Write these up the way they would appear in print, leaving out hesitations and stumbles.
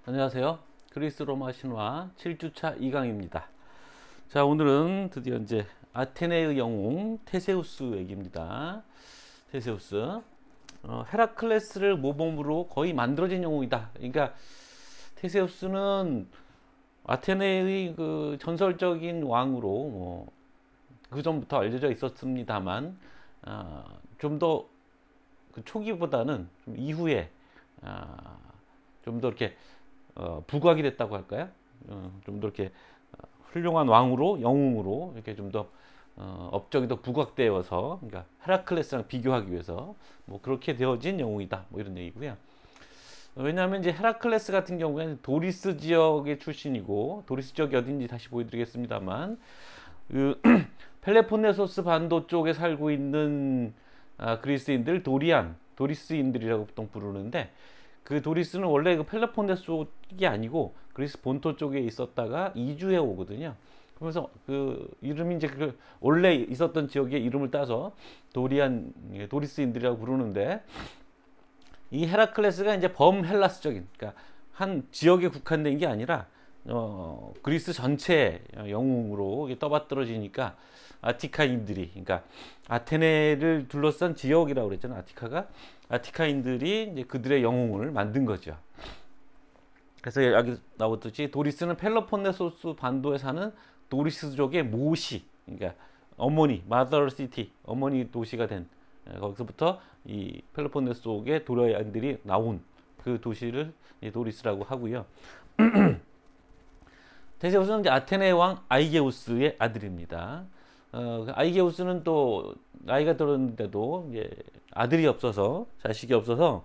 안녕하세요. 그리스 로마 신화 7주차 2강입니다. 자, 오늘은 드디어 이제 아테네의 영웅 테세우스 얘기입니다. 테세우스. 헤라클레스를 모범으로 거의 만들어진 영웅이다. 그러니까 테세우스는 아테네의 그 전설적인 왕으로 그 전부터 알려져 있었습니다만, 좀 더 그 초기보다는 좀 이후에 좀 더 이렇게 부각이 됐다고 할까요? 좀 더 이렇게 훌륭한 왕으로, 영웅으로 이렇게 좀 더 업적이 더 부각되어서, 그러니까 헤라클레스랑 비교하기 위해서 뭐 그렇게 되어진 영웅이다, 뭐 이런 얘기고요. 왜냐하면 이제 헤라클레스 같은 경우에는 도리스 지역의 출신이고, 도리스 지역이 어딘지 다시 보여드리겠습니다만, 그 펠레폰네소스 반도 쪽에 살고 있는 그리스인들 도리스인들이라고 보통 부르는데, 그 도리스는 원래 그 펠로폰네소 쪽이 아니고 그리스 본토 쪽에 있었다가 이주해 오거든요. 그래서 그 이름이 이제 그 원래 있었던 지역의 이름을 따서 도리스인들이라고 부르는데, 이 헤라클레스가 이제 범헬라스적인, 그러니까 한 지역에 국한된 게 아니라 그리스 전체 영웅으로 떠받들어지니까 아티카인들이, 그러니까 아테네를 둘러싼 지역이라고 그랬잖아요. 아티카인들이 이제 그들의 영웅을 만든 거죠. 그래서 여기 나오듯이 도리스는 펠로폰네소스 반도에 사는 도리스족의 모시, 그러니까 어머니, 마더 시티, 어머니 도시가 된, 거기서부터 이 펠로폰네소 속의 도리안들이 나온 그 도시를 도리스라고 하고요. 테세우스는 이제 아테네 왕 아이게우스의 아들입니다. 아이게우스는 또 나이가 들었는데도 이제 아들이 없어서, 자식이 없어서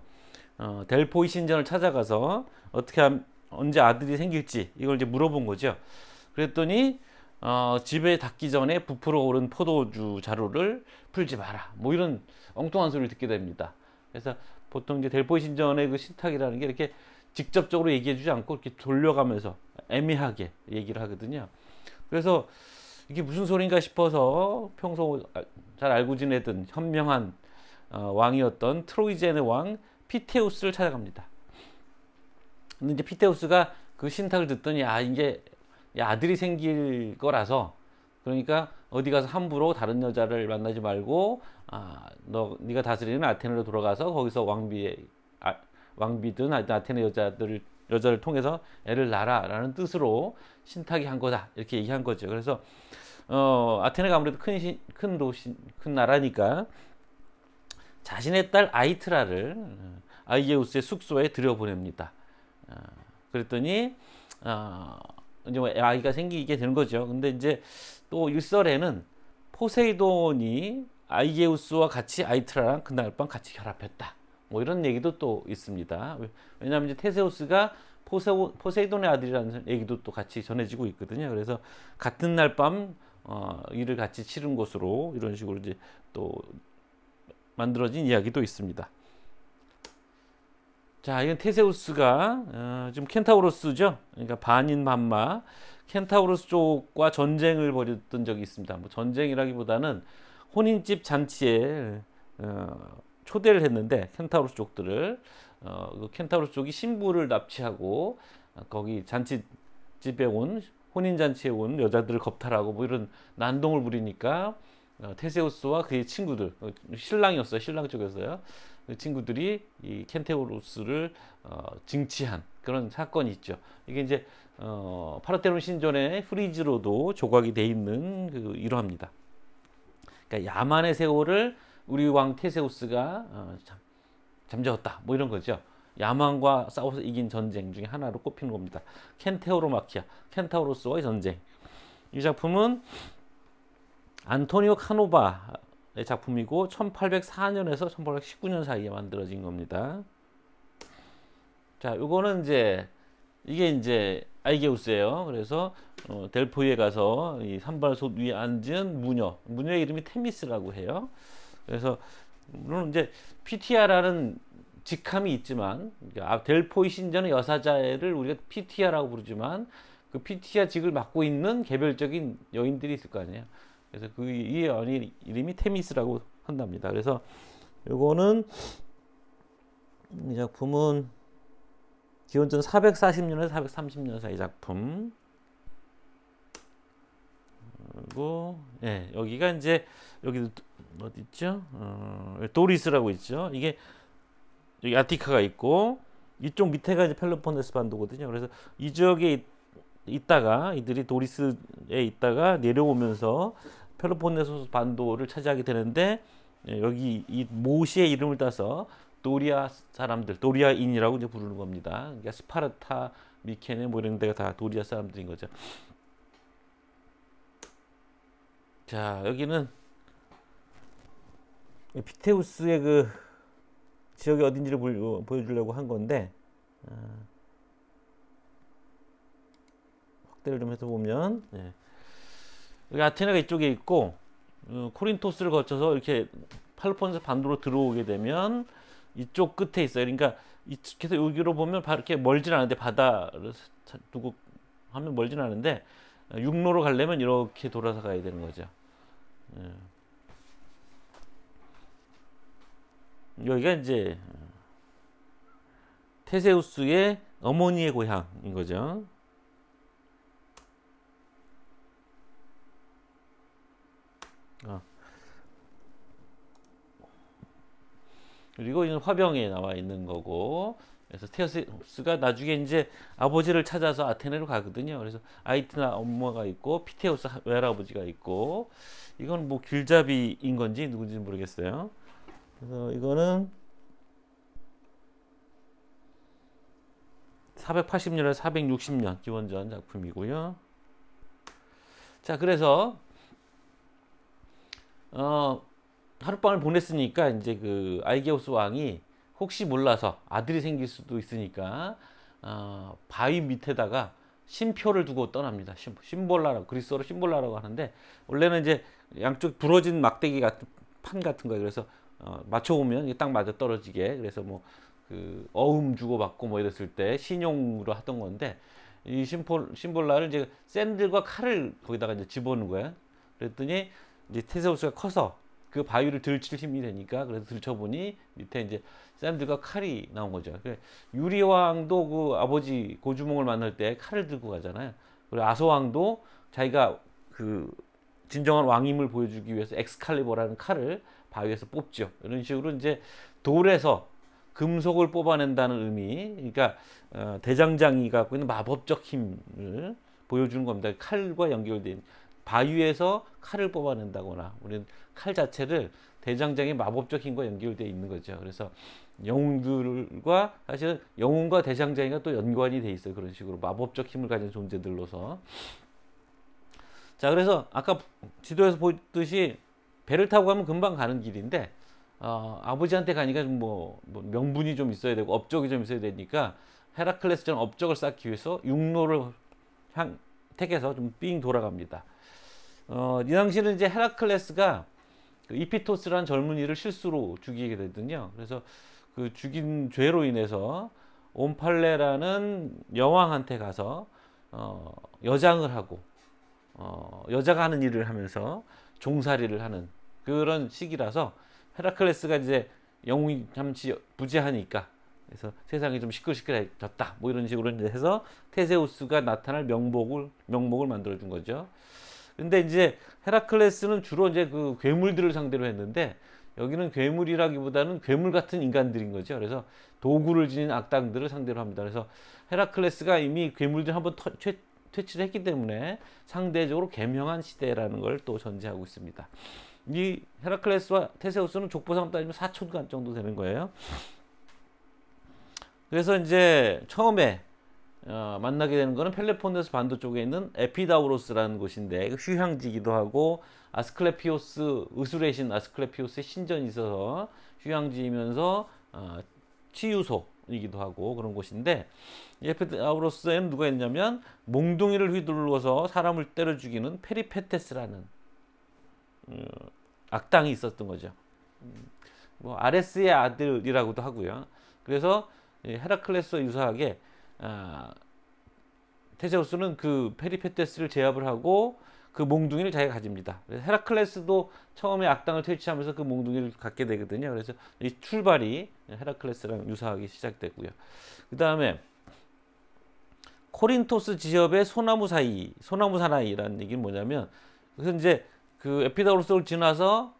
델포이 신전을 찾아가서 어떻게 하면 언제 아들이 생길지 이걸 이제 물어본 거죠. 그랬더니 집에 닿기 전에 부풀어 오른 포도주 자루를 풀지 마라, 뭐 이런 엉뚱한 소리를 듣게 됩니다. 그래서 보통 이제 델포이 신전의 그 신탁이라는 게 이렇게 직접적으로 얘기해주지 않고 이렇게 돌려가면서 애매하게 얘기를 하거든요. 그래서 이게 무슨 소린가 싶어서 평소 잘 알고 지내던 현명한 왕이었던 트로이젠의 왕 피테우스를 찾아갑니다. 근데 이제 피테우스가 그 신탁을 듣더니 이게 아들이 생길 거라서, 그러니까 어디 가서 함부로 다른 여자를 만나지 말고 네가 다스리는 아테네로 돌아가서 거기서 왕비든 아테네 여자를 통해서 애를 낳아라라는 뜻으로 신탁이 한 거다, 이렇게 얘기한 거죠. 그래서 아테네가 아무래도 큰 도시, 큰 나라니까 자신의 딸 아이트라를 아이게우스의 숙소에 들여보냅니다. 그랬더니 이제 아이가 생기게 되는 거죠. 근데 이제 또 일설에는 포세이돈이 아이게우스와 같이 아이트라랑 그날 밤 같이 결합했다, 뭐 이런 얘기도 또 있습니다. 왜냐하면 이제 테세우스가 포세이돈의 아들이라는 얘기도 또 같이 전해지고 있거든요. 그래서 같은 날 밤 일을 같이 치른 것으로 이런 식으로 이제 또 만들어진 이야기도 있습니다. 자, 이건 테세우스가 지금 켄타우로스죠. 그러니까 반인반마 켄타우로스 쪽과 전쟁을 벌였던 적이 있습니다. 뭐 전쟁이라기보다는 혼인집 잔치에 초대를 했는데, 켄타우로스 쪽들을 그 켄타우로스 쪽이 신부를 납치하고 거기 잔치집에 온, 혼인 잔치에 온 여자들을 겁탈하고 뭐 이런 난동을 부리니까 테세우스와 그의 친구들, 신랑이었어요. 신랑 쪽이었어요. 그 친구들이 이 켄테우로스를 징치한 그런 사건이 있죠. 이게 이제 파르테논 신전의 프리즈로도 조각이 돼 있는 그 일화입니다. 그러니까 야만의 세월을 우리 왕 테세우스가 잠재웠다, 뭐 이런 거죠. 야만과 싸워서 이긴 전쟁 중에 하나로 꼽히는 겁니다. 켄테오로마키아, 켄타우로스와의 전쟁. 이 작품은 안토니오 카노바의 작품이고 1804년에서 1819년 사이에 만들어진 겁니다. 자, 요거는 이게 이제 아이게우스예요. 그래서 델포이에 가서 이 산발솥 위에 앉은 무녀의 이름이 테미스라고 해요. 그래서 물론 이제 피티아라는 직함이 있지만, 델포이 신전의 여사자를 우리가 피티아라고 부르지만 그 피티아 직을 맡고 있는 개별적인 여인들이 있을 거 아니에요. 그래서 이 여인 이름이 테미스라고 한답니다. 그래서 요거는 이 작품은 기원전 440년에서 430년 사이 작품. 그리고 예, 여기가 이제 여기 어디 있죠? 도리스라고 있죠. 이게 여기 아티카가 있고 이쪽 밑에가 이제 펠로폰네스 반도거든요. 그래서 이 지역에 있다가 이들이 도리스에 있다가 내려오면서 펠로폰네소스 반도를 차지하게 되는데 여기 이 모시의 이름을 따서 도리아 사람들, 도리아인이라고 이제 부르는 겁니다. 그러니까 스파르타, 미케네 뭐 이런 데가 다 도리아 사람들인 거죠. 자, 여기는 피테우스의 그 지역이 어딘지를 보여주려고 한 건데 확대를 좀 해서 보면 여기 아테네가 이쪽에 있고 코린토스를 거쳐서 이렇게 펠로폰네소 반도로 들어오게 되면 이쪽 끝에 있어요. 그러니까 계속 여기로 보면 바로 이렇게 멀진 않은데 바다를 두고 하면 멀진 않은데 육로로 가려면 이렇게 돌아서 가야 되는 거죠. 여기가 이제 테세우스의 어머니의 고향인 거죠. 그리고 이건 화병에 나와 있는 거고, 그래서 테세우스가 나중에 이제 아버지를 찾아서 아테네로 가거든요. 그래서 아이티나 엄마가 있고 피테우스 외할아버지가 있고, 이건 뭐 길잡이인 건지 누군지 모르겠어요. 그래서 이거는 480년에서 460년 기원전 작품이고요. 자, 그래서 하룻밤을 보냈으니까 이제 그 아이게우스 왕이 혹시 몰라서 아들이 생길 수도 있으니까 바위 밑에다가 심표를 두고 떠납니다. 심볼라라고, 그리스어로 심볼라라고 하는데 원래는 이제 양쪽 부러진 막대기 같은 판 같은 거예요. 그래서 맞춰보면 이게 딱 맞아 떨어지게. 그래서 뭐 그 어음 주고받고 뭐 이랬을 때 신용으로 하던 건데 이 심볼라를 이제 샌들과 칼을 거기다가 이제 집어넣는 거예요. 그랬더니 이제 테세우스가 커서 그 바위를 들칠 힘이 되니까 그래서 들쳐보니 밑에 이제 샌들과 칼이 나온 거죠. 유리왕도 그 아버지 고주몽을 만날 때 칼을 들고 가잖아요. 그리고 아소왕도 자기가 그 진정한 왕임을 보여주기 위해서 엑스칼리버라는 칼을 바위에서 뽑죠. 이런 식으로 이제 돌에서 금속을 뽑아낸다는 의미, 그러니까 대장장이 갖고 있는 마법적 힘을 보여주는 겁니다. 칼과 연결된 바위에서 칼을 뽑아낸다거나 우리는 칼 자체를 대장장의 마법적 힘과 연결되어 있는 거죠. 그래서 영웅들과 사실은 영웅과 대장장이가 또 연관이 돼 있어요. 그런 식으로 마법적 힘을 가진 존재들로서. 자, 그래서 아까 지도에서 보듯이 배를 타고 가면 금방 가는 길인데 아버지한테 가니까 좀 뭐 명분이 좀 있어야 되고 업적이 좀 있어야 되니까 헤라클레스처럼 업적을 쌓기 위해서 육로를 택해서 좀 삥 돌아갑니다. 이 당시는 이제 헤라클레스가 그 이피토스라는 젊은이를 실수로 죽이게 되거든요. 그래서 그 죽인 죄로 인해서 온팔레라는 여왕한테 가서 여장을 하고 여자가 하는 일을 하면서 종살이를 하는 그런 시기라서 헤라클레스가 이제 영웅이 잠시 부재하니까 그래서 세상이 좀 시끌시끌해졌다 뭐 이런 식으로 해서 테세우스가 나타날 명목을 만들어 준 거죠. 근데 이제 헤라클레스는 주로 이제 그 괴물들을 상대로 했는데 여기는 괴물이라기보다는 괴물 같은 인간들인 거죠. 그래서 도구를 지닌 악당들을 상대로 합니다. 그래서 헤라클레스가 이미 괴물들 한번 퇴치를 했기 때문에 상대적으로 개명한 시대라는 걸 또 전제하고 있습니다. 이 헤라클레스와 테세우스는 족보상 따지면 사촌간 정도 되는 거예요. 그래서 이제 처음에 만나게 되는 거는 펠로폰네소 반도 쪽에 있는 에피다우로스라는 곳인데 휴양지기도 하고 아스클레피오스 의술의 신 아스클레피오스의 신전이 있어서 휴양지이면서 치유소이기도 하고 그런 곳인데 에피다우로스에는 누가 있냐면 몽둥이를 휘둘러서 사람을 때려 죽이는 페리페테스라는 악당이 있었던 거죠. 뭐 아레스의 아들이라고도 하고요. 그래서 헤라클레스와 유사하게 테세우스는 그 페리페테스를 제압을 하고 그 몽둥이를 자기가 가집니다. 그래서 헤라클레스도 처음에 악당을 퇴치하면서 그 몽둥이를 갖게 되거든요. 그래서 이 출발이 헤라클레스랑 유사하게 시작됐고요. 그 다음에 코린토스 지역의 소나무 사이, 소나무 사나이라는 얘기는 뭐냐면, 그래서 이제 그 에피다우로스를 지나서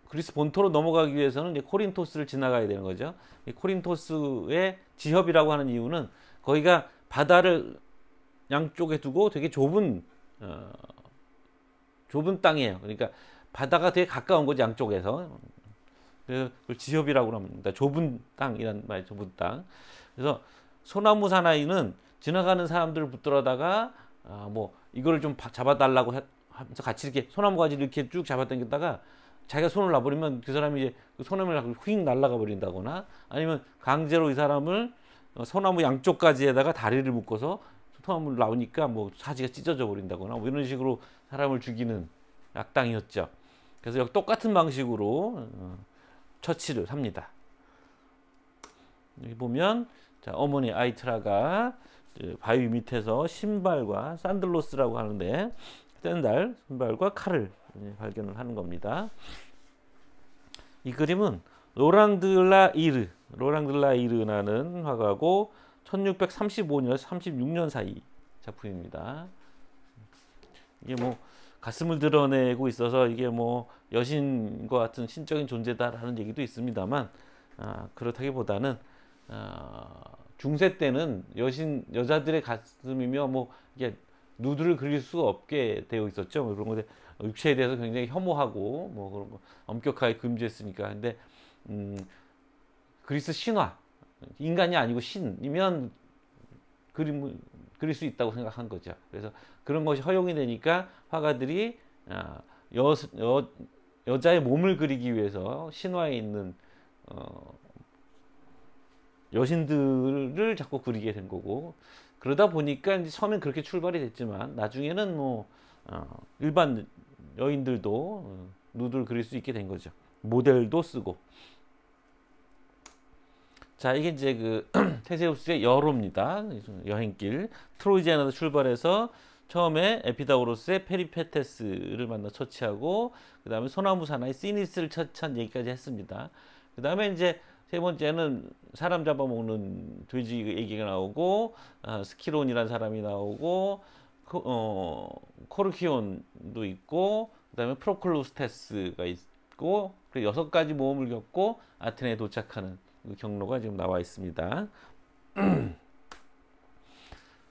그리스 본토로 넘어가기 위해서는 이제 코린토스를 지나가야 되는 거죠. 이 코린토스의 지협이라고 하는 이유는 거기가 바다를 양쪽에 두고 되게 좁은 땅이에요. 그러니까 바다가 되게 가까운 거지, 양쪽에서. 그래서 그걸 지협이라고 합니다. 좁은 땅이란 말이에요. 좁은 땅. 그래서 소나무 사나이는 지나가는 사람들을 붙들어다가 뭐 이거를 좀 잡아달라고 하면서 같이 이렇게 소나무 가지를 이렇게 쭉 잡아당겼다가 자기가 손을 놔버리면 그 사람이 이제 그 소나무를 갖고 휙 날아가 버린다거나, 아니면 강제로 이 사람을 소나무 양쪽 가지에다가 다리를 묶어서 소나무를 나오니까 뭐 사지가 찢어져 버린다거나 뭐 이런 식으로 사람을 죽이는 악당이었죠. 그래서 여기 똑같은 방식으로 처치를 합니다. 여기 보면 자, 어머니 아이트라가 바위 밑에서 신발과 산들로스라고 하는데 샌달, 신발과 칼을 발견을 하는 겁니다. 이 그림은 로랑드라이르라는 화가고 1635년에서 36년 사이 작품입니다. 이게 뭐 가슴을 드러내고 있어서 이게 뭐 여신과 같은 신적인 존재다라는 얘기도 있습니다만, 그렇다기보다는 중세 때는 여자들의 가슴이며 뭐 이게 누드를 그릴 수가 없게 되어 있었죠. 뭐 그런 것에 육체에 대해서 굉장히 혐오하고 뭐 그런 거 엄격하게 금지했으니까. 근데 그리스 신화, 인간이 아니고 신이면 그림을 그릴 수 있다고 생각한 거죠. 그래서 그런 것이 허용이 되니까 화가들이 여자의 몸을 그리기 위해서 신화에 있는 여신들을 자꾸 그리게 된 거고, 그러다 보니까 이제 처음엔 그렇게 출발이 됐지만 나중에는 뭐 일반 여인들도 누드를 그릴 수 있게 된 거죠. 모델도 쓰고. 자, 이게 이제 그 테세우스의 여로입니다. 여행길. 트로이지아에서 출발해서 처음에 에피다우로스의 페리페테스를 만나 처치하고, 그 다음에 소나무 사나이 시니스를 처치한 얘기까지 했습니다. 그 다음에 이제 세 번째는 사람 잡아먹는 돼지 얘기가 나오고, 스키론이라는 사람이 나오고, 코르키온도 있고, 그 다음에 프로클루스테스가 있고, 그리고 6가지 모험을 겪고 아테네에 도착하는 그 경로가 지금 나와 있습니다.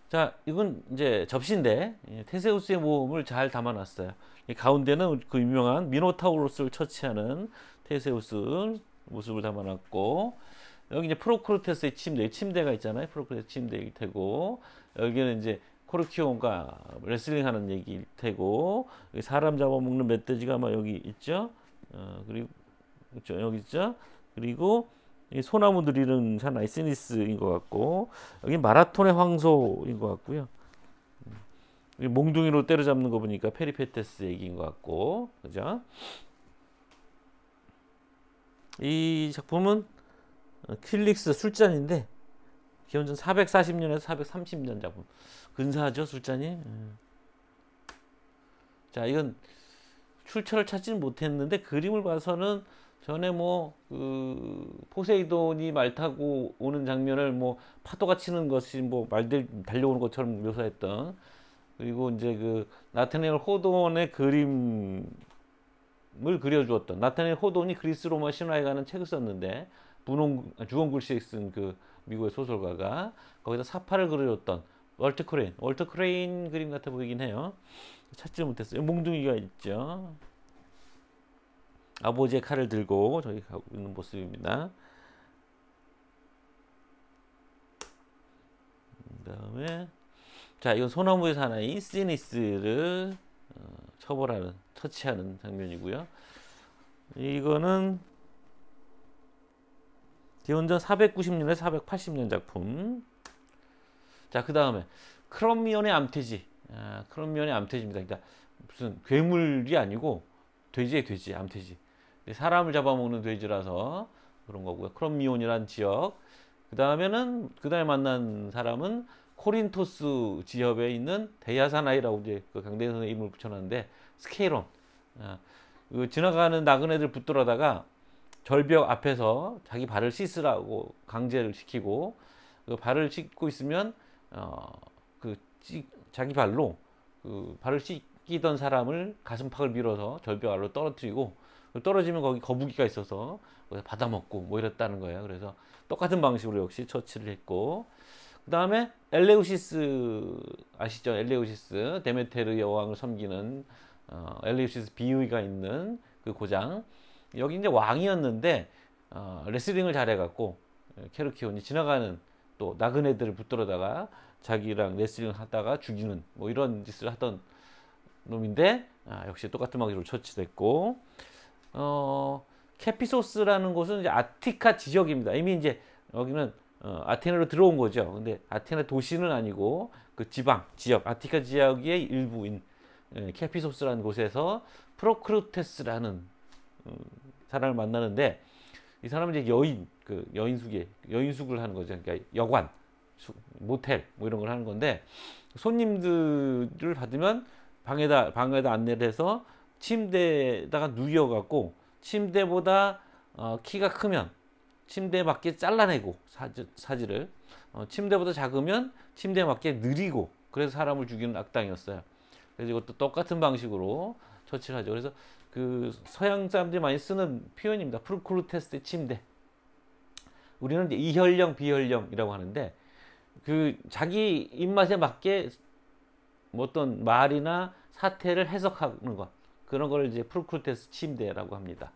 자, 이건 이제 접시인데 테세우스의 모험을 잘 담아놨어요. 이 가운데는 그 유명한 미노타우로스를 처치하는 테세우스 모습을 담아놨고, 여기 이제 프로크루테스의 침대가 있잖아요. 프로크루테스 침대일 테고, 여기는 이제 코르키온과 레슬링하는 얘기일 테고, 여기 사람 잡아먹는 멧돼지가 아마 여기 있죠. 그리고 그렇죠, 여기 있죠. 그리고 이 소나무 들이는 사나이 시니스인 것 같고, 여기 마라톤의 황소인 것 같고요. 몽둥이로 때려잡는 거 보니까 페리페테스 얘기인 것 같고, 그죠? 이 작품은 킬릭스 술잔인데 기원전 440년에서 430년 작품. 근사하죠, 술잔이. 자, 이건 출처를 찾지는 못했는데 그림을 봐서는 전에 뭐 그 포세이돈이 말 타고 오는 장면을 뭐 파도가 치는 것이 뭐 말들 달려오는 것처럼 묘사했던, 그리고 이제 그 나타네일 호돈의 그림을 그려주었던, 나타네일 호돈이 그리스 로마 신화에 관한 책을 썼는데 주원 글씨에 쓴 그 미국의 소설가가 거기다 사파를 그려줬던 월터 크레인 그림 같아 보이긴 해요. 찾지 못했어요. 몽둥이가 있죠. 아버지의 칼을 들고 저기 가고 있는 모습입니다. 그다음에 자, 이건 소나무의 사나이 시니스를 처치하는 장면이고요. 이거는 기원전 490년에서 480년 작품. 자, 그 다음에 크롬미온의 암돼지. 크롬미온의 암돼지입니다. 그러니까 무슨 괴물이 아니고 돼지의 돼지, 암돼지. 사람을 잡아먹는 돼지라서 그런 거고요. 크롬미온이란 지역. 그 다음에 만난 사람은 코린토스 지역에 있는 데야사나이라고 이제 그 강대현 선생의 이름을 붙여놨는데, 스케이론. 그 지나가는 나그네들 붙들어다가 절벽 앞에서 자기 발을 씻으라고 강제를 시키고, 그 발을 씻고 있으면 그 자기 발로 그 발을 씻기던 사람을 가슴팍을 밀어서 절벽 아래로 떨어뜨리고 떨어지면 거기 거북이가 있어서 받아먹고 뭐 이랬다는 거예요. 그래서 똑같은 방식으로 역시 처치를 했고 그 다음에 엘레우시스 아시죠? 엘레우시스 데메테르 여왕을 섬기는 엘레우시스 비의가 있는 그 고장 여기 이제 왕이었는데 레슬링을 잘해갖고 케르키온이 지나가는 또 나그네들을 붙들어다가 자기랑 레슬링을 하다가 죽이는 뭐 이런 짓을 하던 놈인데 역시 똑같은 방식으로 처치됐고 케피소스라는 곳은 이제 아티카 지역입니다. 이미 이제 여기는 아테네로 들어온 거죠. 근데 아테네 도시는 아니고 그 지방 지역 아티카 지역의 일부인 케피소스라는 곳에서 프로크루테스라는 사람을 만나는데 이 사람은 이제 여인숙을 하는 거죠. 그러니까 여관, 모텔 뭐 이런 걸 하는 건데 손님들을 받으면 방에다 안내를 해서 침대에다가 누워갖고 침대보다 키가 크면 침대에 맞게 잘라내고 사지를 침대보다 작으면 침대에 맞게 느리고 그래서 사람을 죽이는 악당이었어요. 그래서 이것도 똑같은 방식으로 처치를 하죠. 그래서 그 서양 사람들이 많이 쓰는 표현입니다. 프루크루테스의 침대. 우리는 이제 이혈령, 비혈령이라고 하는데 그 자기 입맛에 맞게 어떤 말이나 사태를 해석하는 것 그런 걸 이제 프루크루테스 침대라고 합니다.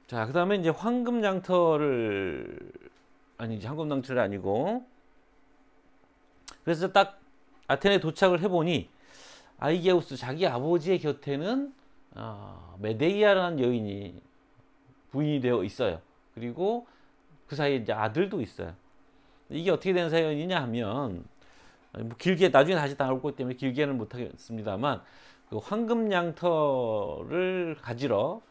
자, 그 다음에 이제 황금장터를 아니지 황금장터를 아니고 그래서 딱 아테네에 도착을 해보니 아이게우스 자기 아버지의 곁에는 메데이아라는 여인이 부인이 되어 있어요. 그리고 그 사이에 이제 아들도 있어요. 이게 어떻게 된 사연이냐 하면 뭐 길게 나중에 다시 나올 것 때문에 길게는 못하겠습니다만 그 황금양터를 가지러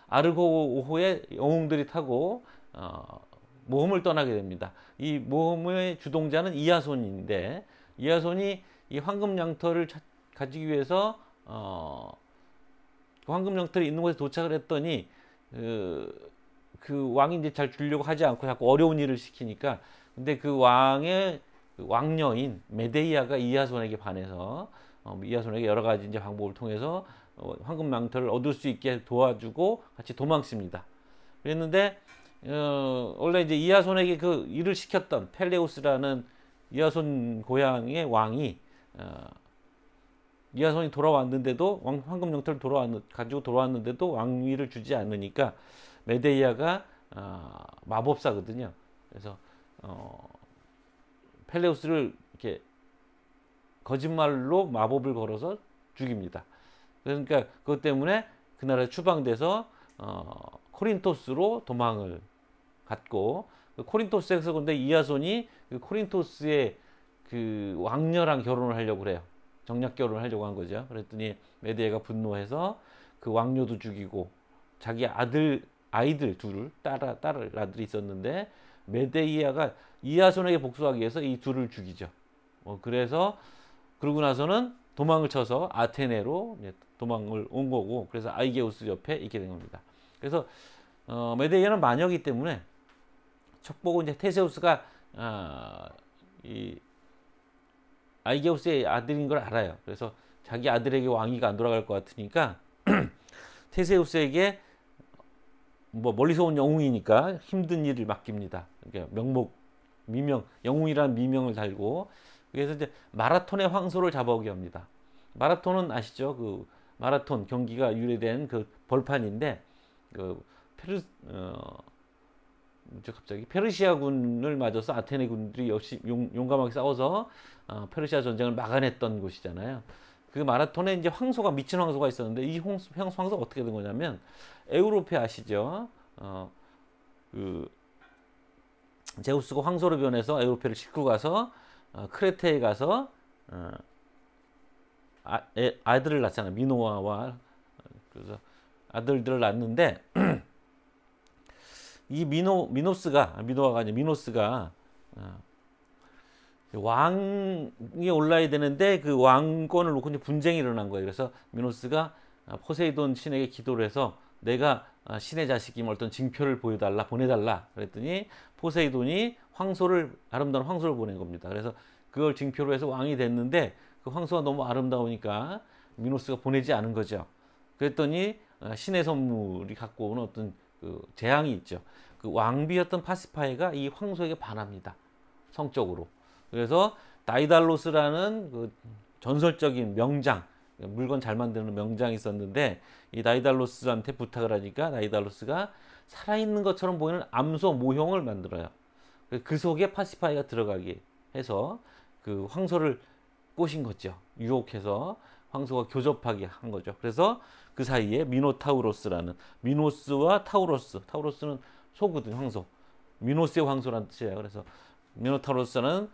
아르고호의 영웅들이 타고 모험을 떠나게 됩니다. 이 모험의 주동자는 이야손인데 이야손이 이 황금양터를 가지기 위해서 황금양터에 있는 곳에 도착을 했더니 그 왕이 이제 잘 주려고 하지 않고 자꾸 어려운 일을 시키니까 근데 그 왕의 왕녀인 메데이아가 이야손에게 반해서 이야손에게 여러 가지 이제 방법을 통해서 황금 망토를 얻을 수 있게 도와주고 같이 도망칩니다. 그랬는데 원래 이제 이야손에게 그 일을 시켰던 펠레우스라는 이야손 고향의 왕이 이야손이 돌아왔는데도 황금 영토를 가지고 돌아왔는데도 왕위를 주지 않으니까 메데이아가 마법사거든요. 그래서 펠레우스를 이렇게 거짓말로 마법을 걸어서 죽입니다. 그러니까 그것 때문에 그 나라에 추방돼서 코린토스로 도망을 갔고 코린토스에서 근데 이야손이 그 코린토스의 그 왕녀랑 결혼을 하려고 그래요. 정략 결혼을 하려고 한 거죠. 그랬더니 메데이아가 분노해서 그 왕녀도 죽이고 자기 아이들 둘을 딸 아들이 있었는데 메데이아가 이야손에게 복수하기 위해서 이 둘을 죽이죠. 그래서 그러고 나서는 도망을 쳐서 아테네로 도망을 온 거고 그래서 아이게우스 옆에 있게 된 겁니다. 그래서 메데이아는 마녀이기 때문에 척보고 이제 테세우스가 이 아이게우스의 아들인 걸 알아요. 그래서 자기 아들에게 왕위가 안 돌아갈 것 같으니까 테세우스에게 뭐 멀리서 온 영웅이니까 힘든 일을 맡깁니다. 그러니까 영웅이라는 미명을 달고 그래서 이제 마라톤의 황소를 잡아오게 합니다. 마라톤은 아시죠? 그 마라톤 경기가 유래된 그 벌판인데 그 갑자기 페르시아군을 맞아서 아테네 군들이 역시 용감하게 싸워서 페르시아 전쟁을 막아냈던 곳이잖아요. 그 마라톤에 이제 황소가 미친 황소가 있었는데 이 황소가 어떻게 된 거냐면 에우로페 아시죠? 그 제우스가 황소로 변해서 에우로페를 싣고 가서 크레테에 가서 아들을 낳잖아요. 미노아와 그래서 아들들을 낳는데 이 미노스가 왕이 올라야 되는데 그 왕권을 놓고 이제 분쟁이 일어난 거예요. 그래서 미노스가 포세이돈 신에게 기도를 해서 내가 신의 자식임 어떤 징표를 보내달라 그랬더니 포세이돈이 아름다운 황소를 보낸 겁니다. 그래서 그걸 징표로 해서 왕이 됐는데 그 황소가 너무 아름다우니까 미노스가 보내지 않은 거죠. 그랬더니 신의 선물이 갖고 오는 어떤 그 재앙이 있죠. 그 왕비였던 파시파이가 이 황소에게 반합니다. 성적으로. 그래서 다이달로스라는 그 전설적인 명장, 물건 잘 만드는 명장이 있었는데 이 다이달로스한테 부탁을 하니까 다이달로스가 살아있는 것처럼 보이는 암소 모형을 만들어요. 그 속에 파시파이가 들어가게 해서 그 황소를 꼬신 거죠. 유혹해서 황소가 교접하게 한 거죠. 그래서 그 사이에 미노타우로스라는, 미노스와 타우로스는 소거든, 황소. 미노스의 황소라는 뜻이에요. 그래서 미노타우로스는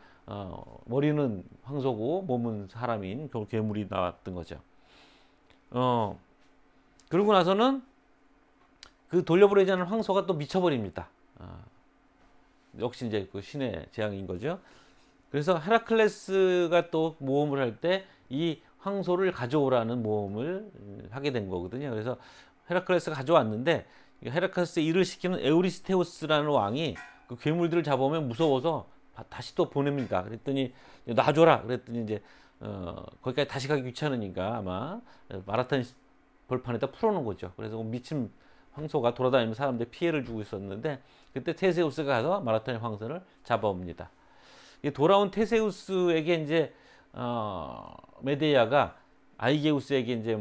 머리는 황소고 몸은 사람인 괴물이 나왔던 거죠. 그러고 나서는 그 돌려보내지 않은 황소가 또 미쳐버립니다. 역시 이제 그 신의 재앙인 거죠. 그래서 헤라클레스가 또 모험을 할 때 이 황소를 가져오라는 모험을 하게 된 거거든요. 그래서 헤라클레스가 가져왔는데 헤라클레스의 일을 시키는 에우리스테우스라는 왕이 그 괴물들을 잡아오면 무서워서 다시 또 보냅니다. 그랬더니 놔줘라. 그랬더니 이제 거기까지 다시 가기 귀찮으니까 아마 마라톤 벌판에다 풀어놓은 거죠. 그래서 미친 황소가 돌아다니면서 사람들 피해를 주고 있었는데 그때 테세우스가 가서 마라톤의 황소를 잡아옵니다. 돌아온 테세우스에게 이제 메데이아가 아이게우스에게 이제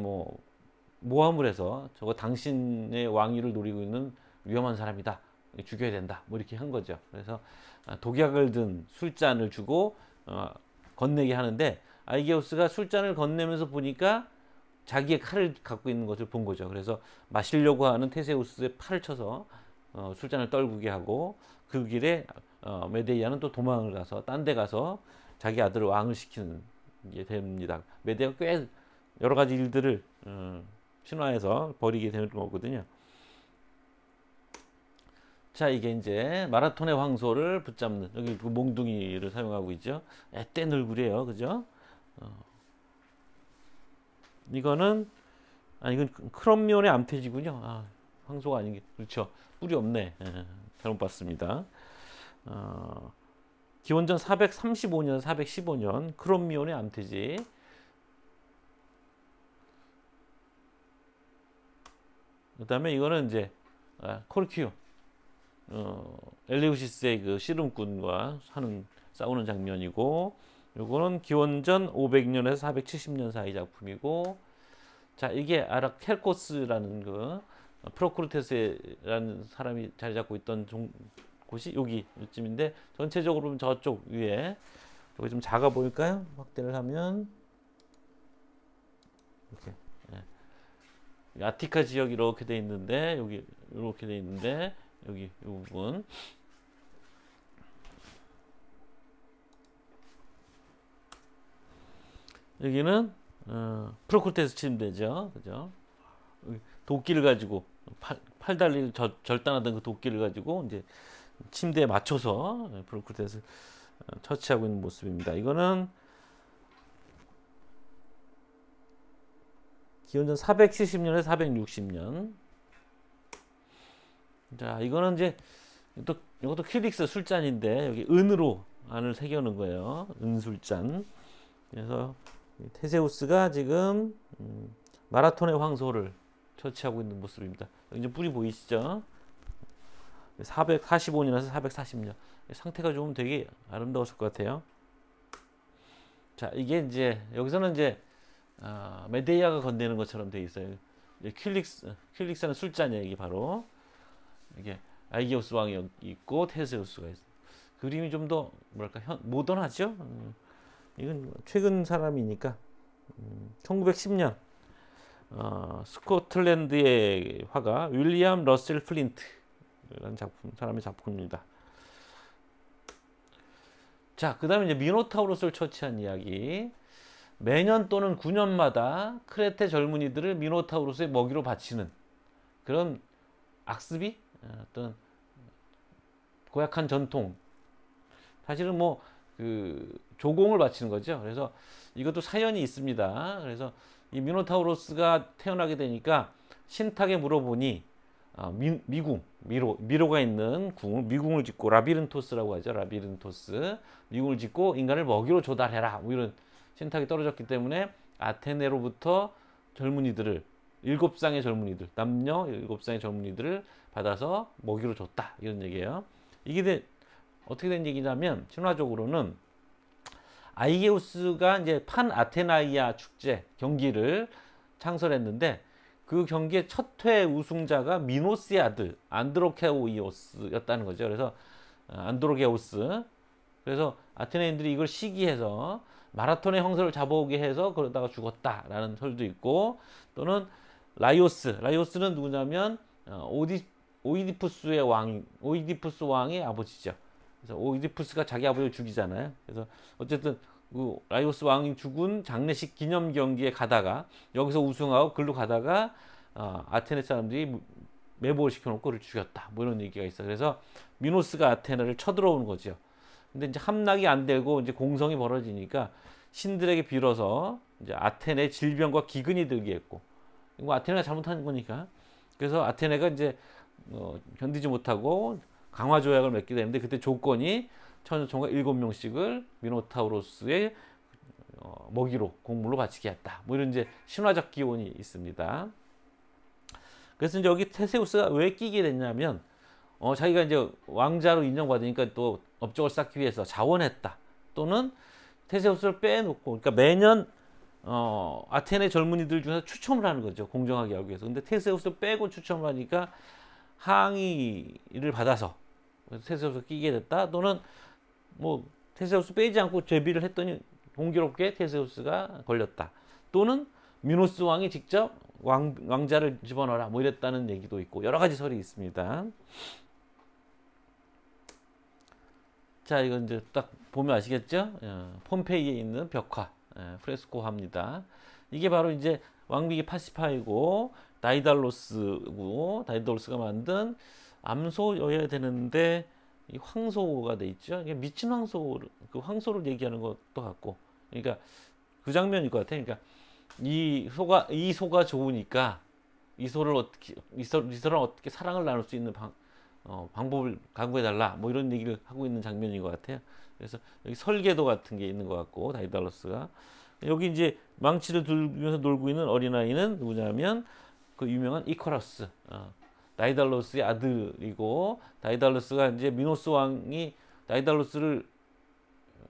모함을 해서 저거 당신의 왕위를 노리고 있는 위험한 사람이다. 죽여야 된다. 뭐 이렇게 한 거죠. 그래서 독약을 든 술잔을 주고 건네게 하는데 아이게우스가 술잔을 건네면서 보니까 자기의 칼을 갖고 있는 것을 본 거죠. 그래서 마시려고 하는 테세우스의 팔을 쳐서 술잔을 떨구게 하고 그 길에 메데이아는 또 도망을 가서 딴 데 가서 자기 아들을 왕을 시키는 게 됩니다. 메데이아가 꽤 여러 가지 일들을 신화에서 벌이게 되는 거거든요. 자, 이게 이제 마라톤의 황소를 붙잡는, 여기 그 몽둥이를 사용하고 있죠. 앳된 얼굴이에요. 그죠? 이건 크롬미온의 암태지군요. 황소가 아닌 게, 그렇죠. 뿔이 없네. 잘못 봤습니다. 기원전 435년, 415년 크롬미온의 암태지. 그 다음에 이거는 이제 코르키오, 엘레우시스의 그 씨름꾼과 싸우는 장면이고, 요거는 기원전 500년에서 470년 사이 작품이고, 자, 이게 아라켈코스라는 그 프로크루테스라는 사람이 자리 잡고 있던 곳이 여기쯤인데, 전체적으로 보면 저쪽 위에, 여기 좀 작아 보일까요? 확대를 하면 이렇게, 아티카 지역이 이렇게 돼 있는데, 여기 이렇게 돼 있는데, 여기 이 부분, 여기는 프로크루테스 침대죠, 그죠? 도끼를 가지고 팔다리를 절단하던 그 도끼를 가지고 이제 침대에 맞춰서 프로크루테스를 처치하고 있는 모습입니다. 이거는 기원전 470년에서 460년. 자, 이거는 이제 이것도 퀴릭스 술잔인데 여기 은으로 안을 새겨놓은 거예요. 은술잔. 그래서 테세우스가 지금 마라톤의 황소를 처치하고 있는 모습입니다. 이제 뿔이 보이시죠? 445년에서 440년. 상태가 좀 되게 아름다웠을 것 같아요. 자, 이게 이제 여기서는 이제 메데이아가 건네는 것처럼 돼 있어요. 퀼릭스는 술잔이에요. 이게 바로 이게 아이게우스 왕이 있고 테세우스가 있어요. 그림이 좀 더 뭐랄까 모던하죠. 이건 최근 사람이니까 1910년 스코틀랜드의 화가 윌리엄 러셀 플린트라는 사람의 작품입니다. 자, 그 다음에 이제 미노타우로스를 처치한 이야기. 매년 또는 9년마다 크레테 젊은이들을 미노타우로스의 먹이로 바치는 그런 악습이 어떤 고약한 전통. 사실은 그 조공을 바치는 거죠. 그래서 이것도 사연이 있습니다. 그래서 이 미노타우로스가 태어나게 되니까 신탁에 물어보니 미로가 있는 궁을 미궁을 짓고 라비른토스라고 하죠. 라비른토스 미궁을 짓고 인간을 먹이로 조달해라. 뭐 이런 신탁이 떨어졌기 때문에 아테네로부터 젊은이들을 일곱 쌍의 젊은이들 남녀 일곱 쌍의 젊은이들을 받아서 먹이로 줬다 이런 얘기예요. 이게 어떻게 된 얘기냐면 신화적으로는 아이게우스가 이제 판 아테나이아 축제 경기를 창설했는데 그 경기의 첫 회 우승자가 미노스의 아들 안드로케오이오스였다는 거죠. 그래서 안드로게오스. 그래서 아테네인들이 이걸 시기해서 마라톤의 형세를 잡아오게 해서 그러다가 죽었다라는 설도 있고 또는 라이오스는 누구냐면 오이디푸스 왕의 아버지죠. 그래서 오이디푸스가 자기 아버지를 죽이잖아요. 그래서 어쨌든 그 라이오스 왕이 죽은 장례식 기념 경기에 가다가 여기서 우승하고 글로 가다가 아테네 사람들이 매복을 시켜놓고 그를 죽였다. 뭐 이런 얘기가 있어. 그래서 미노스가 아테네를 쳐들어오는 거죠. 근데 이제 함락이 안 되고 이제 공성이 벌어지니까 신들에게 빌어서 이제 아테네 질병과 기근이 들게 했고, 이거 아테네가 잘못한 거니까. 그래서 아테네가 이제 견디지 못하고 강화 조약을 맺게 되는데 그때 조건이 천정과 7명씩을 미노타우로스의 먹이로 곡물로 바치게 했다. 뭐 이런 이제 신화적 기원이 있습니다. 그래서 이제 여기 테세우스가 왜 끼게 됐냐면 자기가 이제 왕자로 인정받으니까 또 업적을 쌓기 위해서 자원했다. 또는 테세우스를 빼놓고 그러니까 매년 아테네 젊은이들 중에서 추첨을 하는 거죠. 공정하게 하기 위해서. 근데 테세우스를 빼고 추첨을 하니까 항의를 받아서 테세우스가 끼게 됐다. 또는 뭐 테세우스 빼지 않고 제비를 했더니 공교롭게 테세우스가 걸렸다. 또는 미노스 왕이 직접 왕자를 집어넣어라 뭐 이랬다는 얘기도 있고 여러 가지 설이 있습니다. 자, 이건 이제 딱 보면 아시겠죠? 폼페이에 있는 벽화, 프레스코화입니다. 이게 바로 이제 왕비기 파시파이고 다이달로스가 만든 암소여야 되는데 이 황소가 돼 있죠. 이게 미친 황소, 그 황소를 얘기하는 것도 같고, 그러니까 그 장면일 것 같아요. 그러니까 이 소가 좋으니까 이 소를 어떻게 사랑을 나눌 수 있는 방법을 강구해 달라. 뭐 이런 얘기를 하고 있는 장면인 것 같아요. 그래서 여기 설계도 같은 게 있는 것 같고 다이달로스가 여기 이제 망치를 들면서 놀고 있는 어린아이는 누구냐면 그 유명한 이커러스. 다이달로스의 아들이고 다이달로스가 이제 미노스 왕이 다이달로스를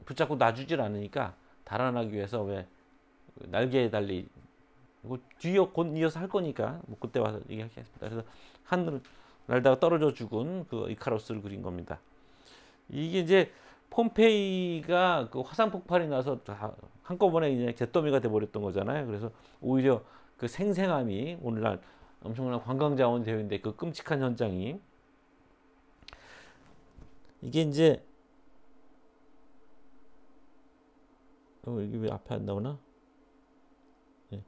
붙잡고 놔주질 않으니까 달아나기 위해서 왜 날개에 달리 이거 뒤에 곧 이어서 할 거니까 뭐 그때 와서 얘기하겠습니다. 그래서 하늘 날다가 떨어져 죽은 그 이카로스를 그린 겁니다. 이게 이제 폼페이가 그 화산 폭발이 나서 다 한꺼번에 이제 잿더미가 돼 버렸던 거잖아요. 그래서 오히려 그 생생함이 오늘날 엄청난 관광 자원이 되어 있는데 그 끔찍한 현장이 이게 이제 이게 왜 앞에 안 나오나? 네.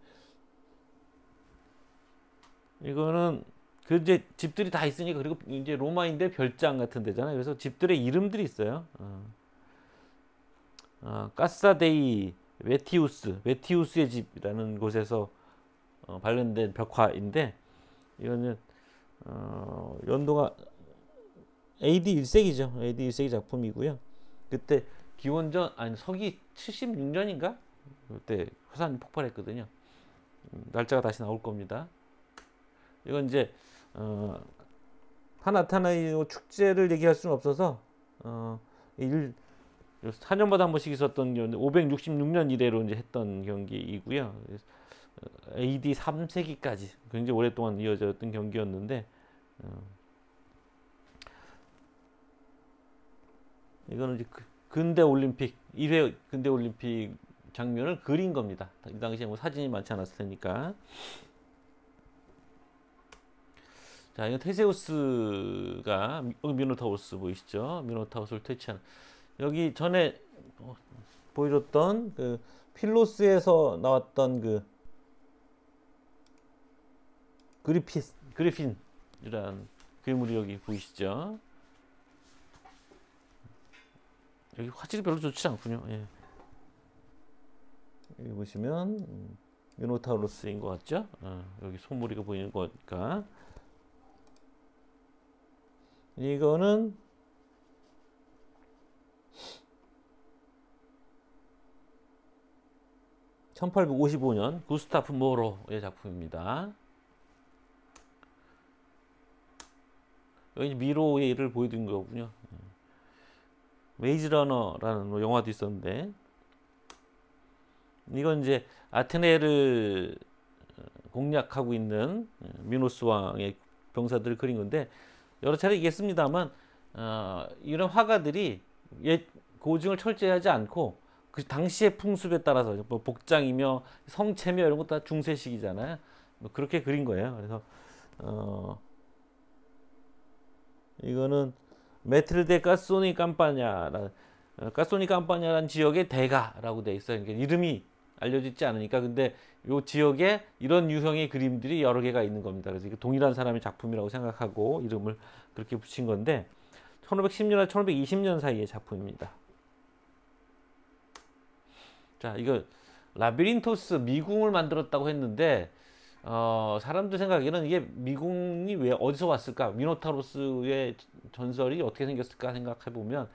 이거는 그 이제 집들이 다 있으니까 그리고 이제 로마인데 별장 같은 데잖아요. 그래서 집들의 이름들이 있어요. 까사데이 웨티우스의 집이라는 곳에서 발견된 벽화인데 이거는 연도가 AD 1세기죠. AD 1세기 작품이고요. 그때 기원전 서기 76년인가? 그때 화산이 폭발했거든요. 날짜가 다시 나올 겁니다. 이건 이제 파나타나이오 축제를 얘기할 수는 없어서 4년마다 한 번씩 있었던 566년 이래로 이제 했던 경기이고요. AD 3세기까지 굉장히 오랫동안 이어졌던 경기였는데 이거는 이제 근대 올림픽 1회 근대 올림픽 장면을 그린 겁니다. 이 당시에 뭐 사진이 많지 않았을 테니까. 자, 이거 테세우스가 미노타우로스 보이시죠? 미노타우로스를 퇴치하는 여기 전에 보여줬던 그 필로스에서 나왔던 그 그리핀이란 괴물이 여기 보이시죠? 여기 화질이 별로 좋지 않군요. 예. 여기 보시면 미노타우로스인 것 같죠? 여기 소머리가 보이는 거니까. 이거는 1855년 구스타프 모로의 작품입니다. 여기 미로의 일을 보여드린 거군요. 메이즈 러너라는 뭐 영화도 있었는데, 이건 이제 아테네를 공략하고 있는 미노스 왕의 병사들을 그린 건데, 여러 차례 얘기했습니다만 이런 화가들이 고증을 철저히 하지 않고 그 당시의 풍습에 따라서 뭐 복장이며 성체며 이런 것 다 중세식이잖아요. 뭐 그렇게 그린 거예요. 그래서 이거는 메트르데 까소니 깜파냐라는 지역의 대가라고 돼 있어요. 그러니까 이름이 알려지지 않으니까. 근데 이 지역에 이런 유형의 그림들이 여러 개가 있는 겁니다. 그래서 이게 동일한 사람의 작품이라고 생각하고 이름을 그렇게 붙인 건데, 1510년에서 1520년 사이의 작품입니다. 자, 이거 라비린토스 미궁을 만들었다고 했는데, 사람들 생각에는 이게 미궁이 왜 어디서 왔을까? 미노타우로스의 전설이 어떻게 생겼을까 생각해 보면,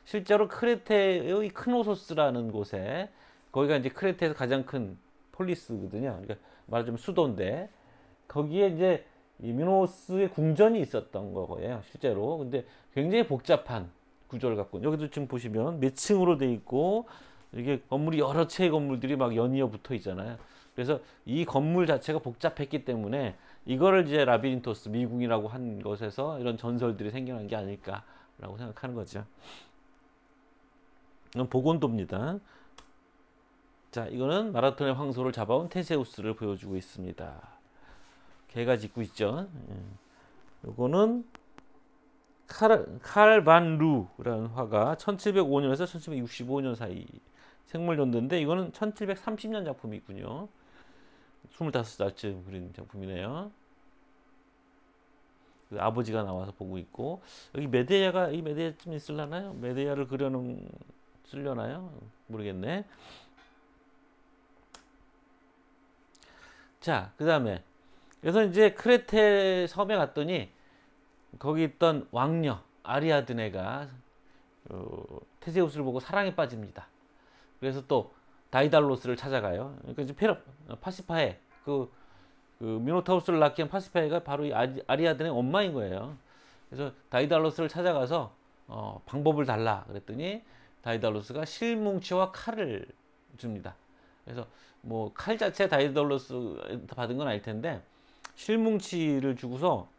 실제로 크레테의 크노소스라는 곳에, 거기가 이제 크레테에서 가장 큰 폴리스거든요. 그러니까 말하자면 수도인데, 거기에 이제 이 미노스의 궁전이 있었던 거예요, 실제로. 근데 굉장히 복잡한 구조를 갖고, 여기도 지금 보시면 몇 층으로 돼 있고, 이게 건물이 여러 채의 건물들이 막 연이어 붙어 있잖아요. 그래서 이 건물 자체가 복잡했기 때문에 이거를 이제 라비린토스 미궁이라고 한 것에서 이런 전설들이 생겨난 게 아닐까라고 생각하는 거죠. 이건 복원도입니다. 자, 이거는 마라톤의 황소를 잡아온 테세우스를 보여주고 있습니다. 개가 짖고 있죠. 이거는 칼 반 루라는 화가 1705년에서 1765년 사이 생물연도인데, 이거는 1730년 작품이군요. 25살쯤 그린 작품이네요. 아버지가 나와서 보고 있고, 여기 메데야가, 이 메데야 좀 있을라나요? 메데야를 쓰려나요? 모르겠네. 자, 그 다음에 그래서 이제 크레테 섬에 갔더니 거기 있던 왕녀 아리아드네가 테세우스를 보고 사랑에 빠집니다. 그래서 또 다이달로스를 찾아가요. 그러니까 이제 파시파에 그 미노타우스를 낳게 한 파시파에가 바로 이 아리아드네 엄마인 거예요. 그래서 다이달로스를 찾아가서 방법을 달라 그랬더니 다이달로스가 실뭉치와 칼을 줍니다. 그래서 뭐 칼 자체 다이달로스 받은 건 아닐 텐데, 실뭉치를 주고서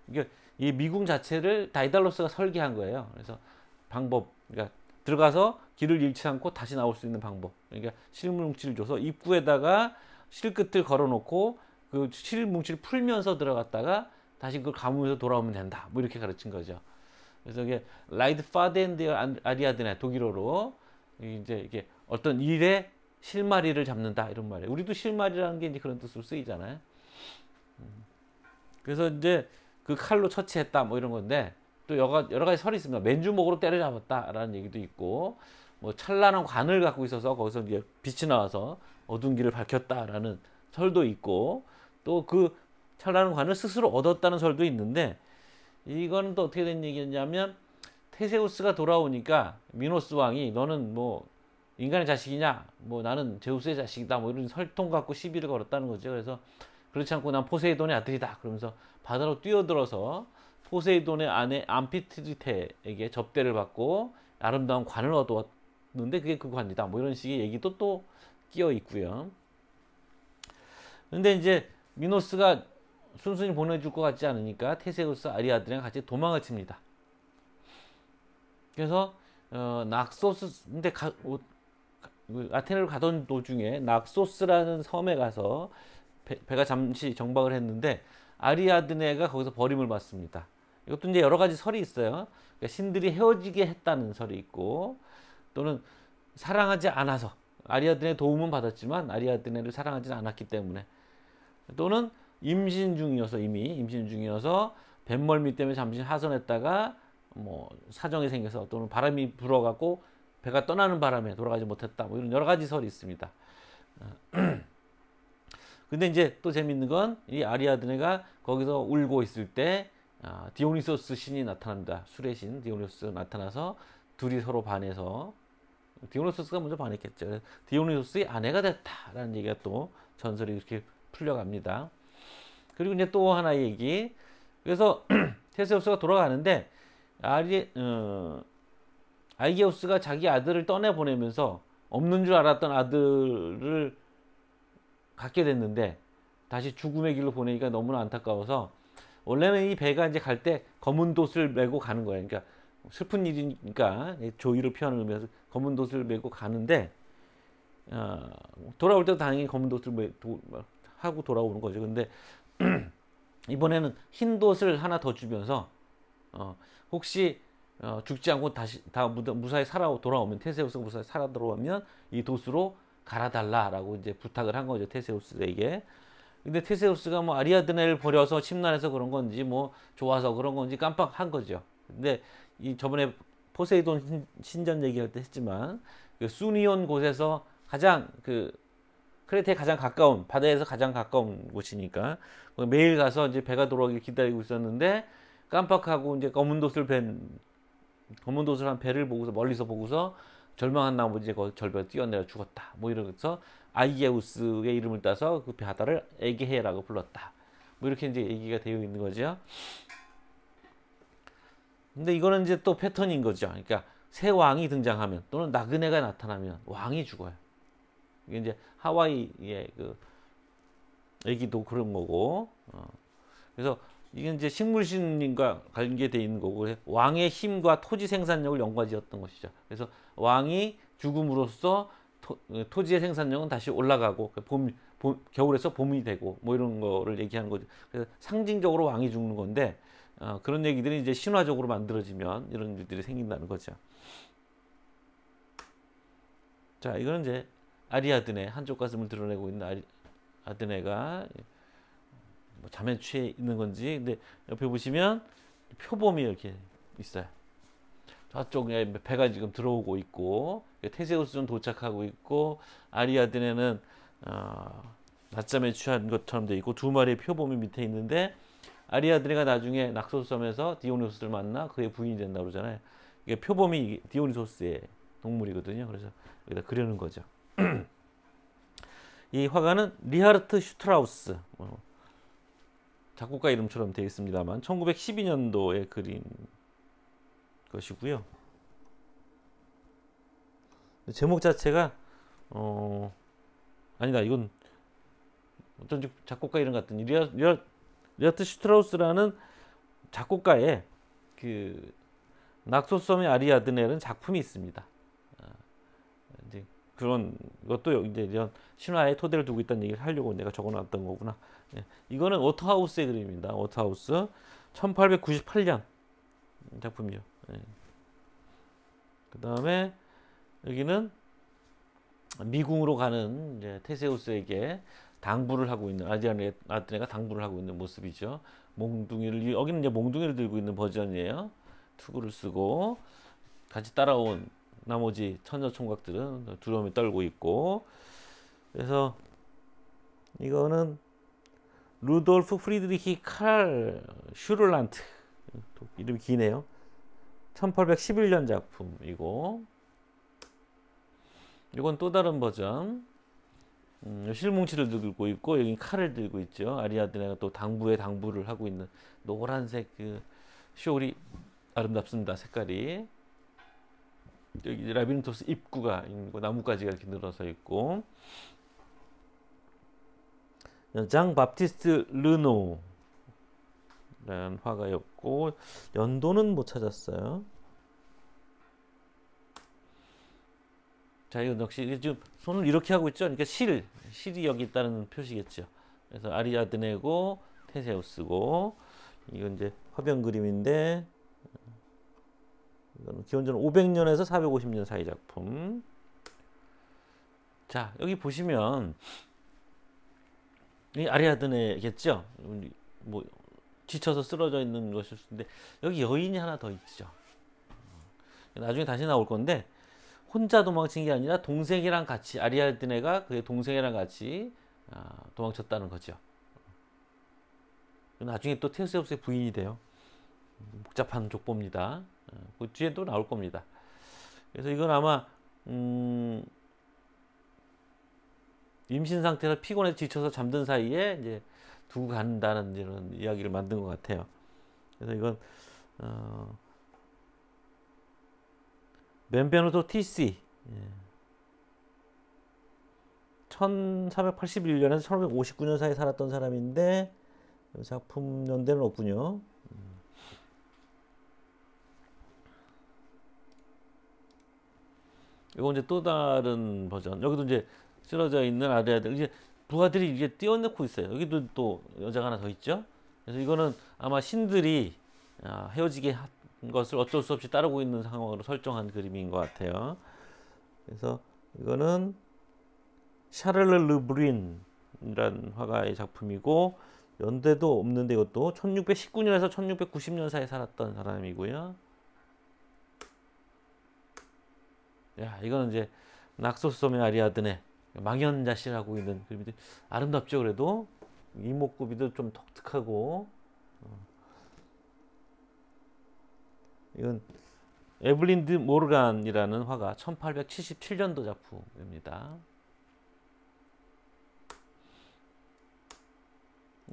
이게 이 미궁 자체를 다이달로스가 설계한 거예요. 그래서 방법, 그러니까 들어가서 길을 잃지 않고 다시 나올 수 있는 방법. 그러니까 실뭉치를 줘서 입구에다가 실끝을 걸어놓고 그 실뭉치를 풀면서 들어갔다가 다시 그걸 감으면서 돌아오면 된다. 뭐 이렇게 가르친 거죠. 그래서 이게 라이드 파덴드 아리아드네, 독일어로 이제 이게 어떤 일의 실마리를 잡는다 이런 말이에요. 우리도 실마리라는 게 이제 그런 뜻으로 쓰이잖아요. 그래서 이제 그 칼로 처치했다 뭐 이런 건데, 또 여러 가지 설이 있습니다. 맨주먹으로 때려잡았다라는 얘기도 있고, 뭐 찬란한 관을 갖고 있어서 거기서 이제 빛이 나와서 어두운 길을 밝혔다라는 설도 있고, 또 그 찬란한 관을 스스로 얻었다는 설도 있는데, 이거는 또 어떻게 된 얘기냐면, 테세우스가 돌아오니까 미노스 왕이 너는 뭐 인간의 자식이냐, 뭐 나는 제우스의 자식이다, 뭐 이런 설통 갖고 시비를 걸었다는 거죠. 그래서 그렇지 않고 난 포세이돈의 아들이다 그러면서 바다로 뛰어들어서 포세이돈의 아내 암피트리테에게 접대를 받고 아름다운 관을 얻어왔는데 그게 그 관이다, 뭐 이런 식의 얘기도 또 끼어 있고요. 근데 이제 미노스가 순순히 보내줄 것 같지 않으니까 테세우스 아리아드랑 같이 도망을 칩니다. 그래서 낙소스, 근데 아테네로 가던 도중에 낙소스라는 섬에 가서 배가 잠시 정박을 했는데 아리아드네가 거기서 버림을 받습니다. 이것도 이제 여러 가지 설이 있어요. 그러니까 신들이 헤어지게 했다는 설이 있고, 또는 사랑하지 않아서, 아리아드네 도움은 받았지만 아리아드네를 사랑하지 않았기 때문에, 또는 임신 중이어서 뱃멀미 때문에 잠시 하선했다가 뭐 사정이 생겨서, 또는 바람이 불어갖고 배가 떠나는 바람에 돌아가지 못했다, 뭐 이런 여러 가지 설이 있습니다. 근데 이제 또 재밌는 건 이 아리아드네가 거기서 울고 있을 때 디오니소스 신이 나타납니다. 술의 신 디오니소스가 나타나서 둘이 서로 반해서 디오니소스가 먼저 반했겠죠. 디오니소스의 아내가 됐다라는 얘기가 또 전설이 이렇게 풀려갑니다. 그리고 이제 또 하나의 얘기. 그래서 테세우스가 돌아가는데 아이게우스가 자기 아들을 떠내 보내면서 없는 줄 알았던 아들을 갖게 됐는데 다시 죽음의 길로 보내니까 너무나 안타까워서 원래는 이 배가 이제 갈 때 검은 돛을 메고 가는 거예요. 그러니까 슬픈 일이니까 조의를 표하는 의미에서 검은 돛을 메고 가는데 돌아올 때도 당연히 검은 돛을 하고 돌아오는 거죠. 근데 이번에는 흰 돛을 하나 더 주면서 혹시 죽지 않고 다시 무사히 돌아오면 테세우스가 무사히 살아 돌아오면 이 돛으로 갈아달라라고 이제 부탁을 한 거죠, 테세우스에게. 근데 테세우스가 뭐 아리아드네를 버려서 심란해서 그런 건지 뭐 좋아서 그런 건지 깜빡한 거죠. 근데 이 저번에 포세이돈 신전 얘기할 때 했지만 그 수니온 곳에서 가장 크레테에 가장 가까운 바다에서 가장 가까운 곳이니까 매일 가서 이제 배가 돌아오길 기다리고 있었는데 깜빡하고 이제 검은 돛을 한 배를 보고서 멀리서 보고서 절망한 나머지 그 절벽에 뛰어내려 죽었다. 뭐 이러면서 아이게우스의 이름을 따서 그 바다를 에게해라고 불렀다. 뭐 이렇게 이제 얘기가 되어 있는 거죠. 근데 이거는 이제 또 패턴인 거죠. 그러니까 새 왕이 등장하면 또는 나그네가 나타나면 왕이 죽어요. 이게 이제 하와이의 그 얘기도 그런 거고. 그래서 이게 이제 식물신과 관계되어 있는 거고 왕의 힘과 토지 생산력을 연관지었던 것이죠. 그래서 왕이 죽음으로써 토지의 생산력은 다시 올라가고 겨울에서 봄이 되고 뭐 이런 거를 얘기하는 거죠. 그래서 상징적으로 왕이 죽는 건데 그런 얘기들이 이제 신화적으로 만들어지면 이런 일들이 생긴다는 거죠. 자, 이거는 이제 아리아드네, 한쪽 가슴을 드러내고 있는 아드네가 뭐 잠에 취해 있는 건지. 근데 옆에 보시면 표범이 이렇게 있어요. 저쪽에 배가 지금 들어오고 있고 테세우스는 도착하고 있고 아리아드네는 낮잠에 취한 것처럼 돼 있고 두 마리의 표범이 밑에 있는데 아리아드네가 나중에 낙소섬에서 디오니소스를 만나 그의 부인이 된다고 그러잖아요. 이게 표범이 디오니소스의 동물이거든요. 그래서 여기다 그려놓은 거죠. 이 화가는 리하르트 슈트라우스, 작곡가 이름처럼 되어 있습니다만 1912년도에 그린 것이고요. 제목 자체가 아니다, 이건 어쩐지 작곡가 이름 같더니 리하르트 슈트라우스라는 작곡가의 그 낙소섬의 아리아드네라는 작품이 있습니다. 이제 그런 것도 이제 이런 신화의 토대를 두고 있다는 얘기를 하려고 내가 적어놨던 거구나. 이거는 워터하우스의 그림입니다. 워터하우스 1898년 작품이요. 그 다음에 여기는 미궁으로 가는 이제 테세우스에게 당부를 하고 있는 아리아드네가 당부를 하고 있는 모습이죠. 여기는 이제 몽둥이를 들고 있는 버전이에요. 투구를 쓰고 같이 따라온 나머지 천녀총각들은 두려움에 떨고 있고. 그래서 이거는 루돌프 프리드리히 칼 슈를란트, 이름이 기네요. 1811년 작품이고, 이건 또 다른 버전. 실뭉치를 들고 있고 여기 칼을 들고 있죠. 아리아드네가 또 당부를 하고 있는 노란색 그 쇼리 아름답습니다. 색깔이. 여기 라비린토스 입구가 있고 나뭇가지가 이렇게 늘어서 있고. 장 바프티스트 르노라는 화가였고 연도는 못 찾았어요. 자, 이거 역시 지금 손을 이렇게 하고 있죠. 그러니까 실이 여기 있다는 표시겠죠. 그래서 아리아드네고 테세우스고, 이건 이제 화병 그림인데 이거는 기원전 500년에서 450년 사이 작품. 자, 여기 보시면 이 아리아드네겠죠. 뭐 지쳐서 쓰러져 있는 것일 수인데 여기 여인이 하나 더 있죠. 나중에 다시 나올 건데 혼자 도망친 게 아니라 동생이랑 같이, 아리아드네가 그의 동생이랑 같이 도망쳤다는 거죠. 나중에 또 테세우스의 부인이 돼요. 복잡한 족보입니다. 그 뒤에 또 나올 겁니다. 그래서 이건 아마 임신 상태에서 피곤해서 지쳐서 잠든 사이에 이제 두고 간다는 이런 이야기를 만든 것 같아요. 그래서 이건 멤베노토 TC 1481년에서 1559년 사이에 살았던 사람인데 작품 연대는 없군요. 이거 이제 또 다른 버전. 여기도 이제 쓰러져 있는 아리아들, 이제 부하들이 이제 띄워놓고 있어요. 여기도 또 여자가 하나 더 있죠. 그래서 이거는 아마 신들이 헤어지게 한 것을 어쩔 수 없이 따르고 있는 상황으로 설정한 그림인 것 같아요. 그래서 이거는 샤를르 르브린이라는 화가의 작품이고, 연대도 없는데 이것도 1619년에서 1690년 사이에 살았던 사람이고요. 야, 이거는 이제 낙소섬의 아리아드네, 망연자실하고 있는 그림인데 아름답죠. 그래도 이목구비도 좀 독특하고. 이건 에블린드 모르간이라는 화가 1877년도 작품입니다.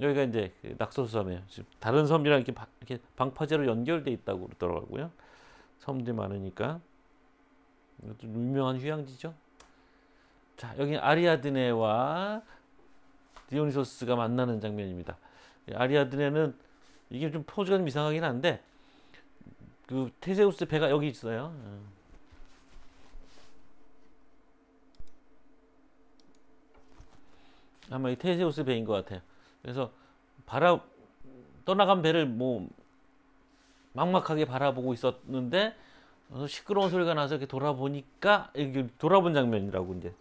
여기가 이제 낙소섬이에요. 다른 섬이랑 이렇게 방파제로 연결돼 있다고 그러더라고요. 섬들이 많으니까. 이것도 유명한 휴양지죠. 자, 여기 아리아드네와 디오니소스가 만나는 장면입니다. 아리아드네는 이게 좀 포즈가 좀 이상하긴 한데, 그 테세우스 배가 여기 있어요. 아마 이 테세우스 배인 것 같아요. 그래서 떠나간 배를 뭐 막막하게 바라보고 있었는데 시끄러운 소리가 나서 이렇게 돌아보니까, 이게 돌아본 장면이라고 이제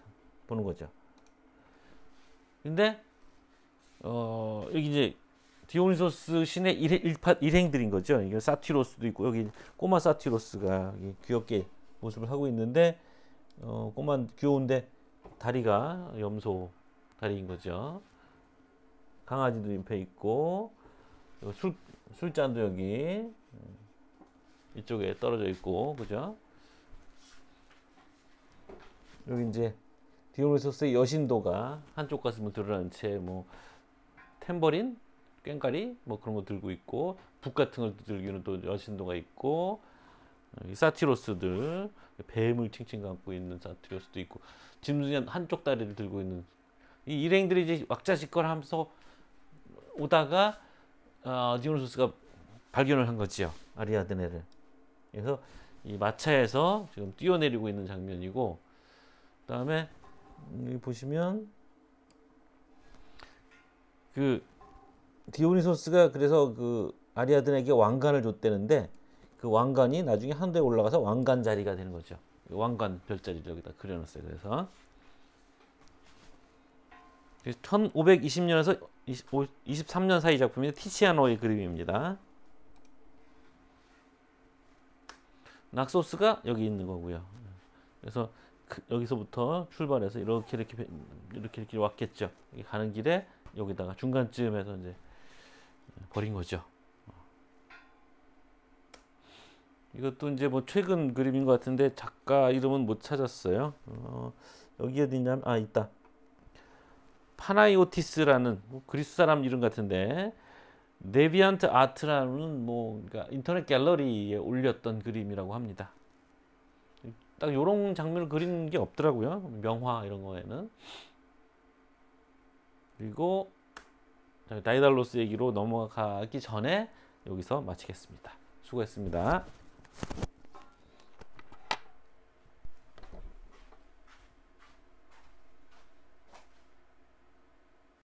보는 거죠. 근데 여기 이제 디오니소스 신의 일행들인 거죠. 이게 사티로스도 있고, 여기 꼬마 사티로스가 귀엽게 모습을 하고 있는데, 꼬마 귀여운데 다리가 염소 다리인 거죠. 강아지도 옆에 있고, 술잔도 여기 이쪽에 떨어져 있고, 그죠? 여기 이제 디오니소스의 여신도가 한쪽 가슴을 드러난 채 뭐 탬버린, 꽹과리 뭐 그런 거 들고 있고, 북 같은 걸 들기는 또 여신도가 있고, 사티로스들 뱀을 칭칭 감고 있는 사티로스도 있고, 짐승이 한쪽 다리를 들고 있는 이 일행들이 이제 왁자지껄하면서 오다가 디오니소스가 발견을 한 거지요, 아리아드네를. 그래서 이 마차에서 지금 뛰어내리고 있는 장면이고, 그다음에 여기 보시면 그 디오니소스가 그래서 그 아리아드네에게 왕관을 줬대는데, 그 왕관이 나중에 하늘에 올라가서 왕관 자리가 되는 거죠. 왕관 별자리를 여기다 그려놨어요. 그래서 1520년에서 23년 사이 작품인 티치아노의 그림입니다. 낙소스가 여기 있는 거고요. 그래서 여기서부터 출발해서 이렇게 왔겠죠. 가는 길에 여기다가 중간쯤에서 이제 버린 거죠. 이것도 이제 뭐 최근 그림인 것 같은데 작가 이름은 못 찾았어요. 여기 어디냐면 있다. 파나이오티스라는 뭐 그리스 사람 이름 같은데, 네비안트 아트라는 뭐 그러니까 인터넷 갤러리에 올렸던 그림이라고 합니다. 딱 요런 장면을 그리는 게 없더라고요, 명화 이런 거에는. 그리고 다이달로스 얘기로 넘어가기 전에 여기서 마치겠습니다. 수고했습니다.